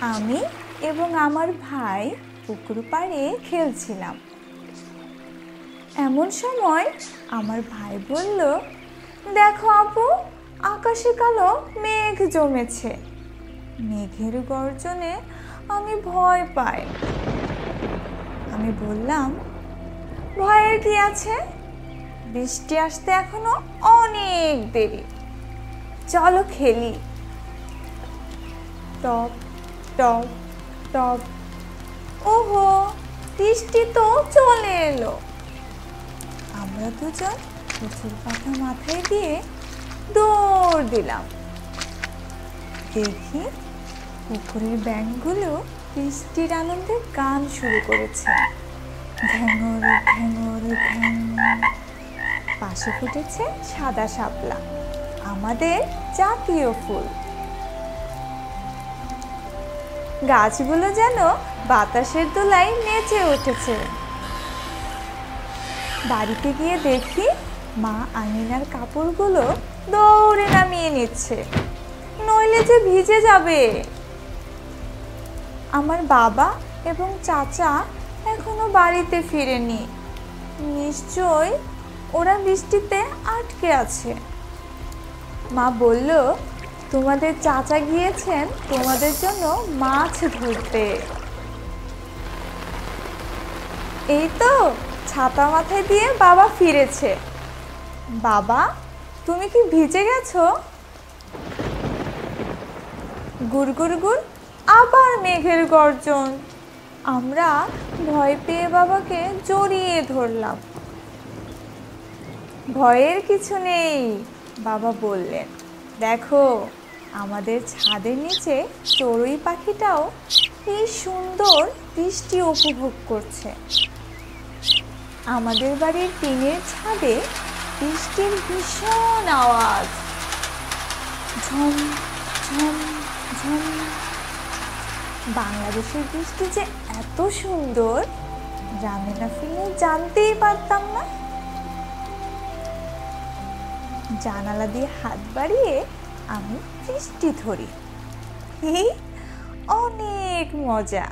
আমি এবং আমার ভাই পুকুর পাড়ে খেলছিলাম। এমন সময় আমার ভাই বলল, দেখো আপু, আকাশে কালো মেঘ জমেছে। মেঘের গর্জনে আমি ভয় পাই। আমি বললাম, ভয়ের কি আছে, বৃষ্টি আসতে এখনো অনেক দেরি, চলো খেলি। টপ টপ টপ, ওহো, বৃষ্টি তো চলে এলো। আমরা দুজন কচুর পাতা মাথায় দিয়ে দৌড় দিলাম। দেখি পুকুরের ব্যাঙগুলো বৃষ্টির আনন্দে গান শুরু করেছে। ঘ্যাঙর ঘ্যাঙর ঘ্যাং। পাশে ফুটেছে সাদা শাপলা, আমাদের জাতীয় ফুল। গাছগুলো যেন বাতাসের দোলায় নেচে উঠেছে। বাড়িতে গিয়ে দেখি মা আঙিনার কাপড়গুলো দৌড়ে নামিয়ে নিচ্ছে, নইলে যে ভিজে যাবে। আমার বাবা এবং চাচা এখনো বাড়িতে ফিরেনি, নিশ্চয় ওরা বৃষ্টিতে আটকে আছে। মা বলল, তোমাদের চাচা গিয়েছেন তোমাদের জন্য মাছ ধরতে। এই তো ছাতা মাথায় দিয়ে বাবা ফিরেছে। বাবা, তুমি কি ভিজে গেছো? গুড় গুড় গুড়, আবার মেঘের গর্জন। আমরা ভয় পেয়ে বাবাকে জড়িয়ে ধরলাম। ভয়ের কিছু নেই, বাবা বললেন। দেখো, আমাদের ছাদের নিচে চড়ুই পাখিটাও কি সুন্দর বৃষ্টি উপভোগ করছে। আমাদের বাড়ির টিনের ছাদে বৃষ্টির ভীষণ আওয়াজ, ঝম ঝম ঝম। বাংলাদেশের বৃষ্টি যে এত সুন্দর, গ্রামে না ফিরে জানতেই পারতাম না। জানালা দিয়ে হাত বাড়িয়ে আমি বৃষ্টি ধরি, অনেক মজা।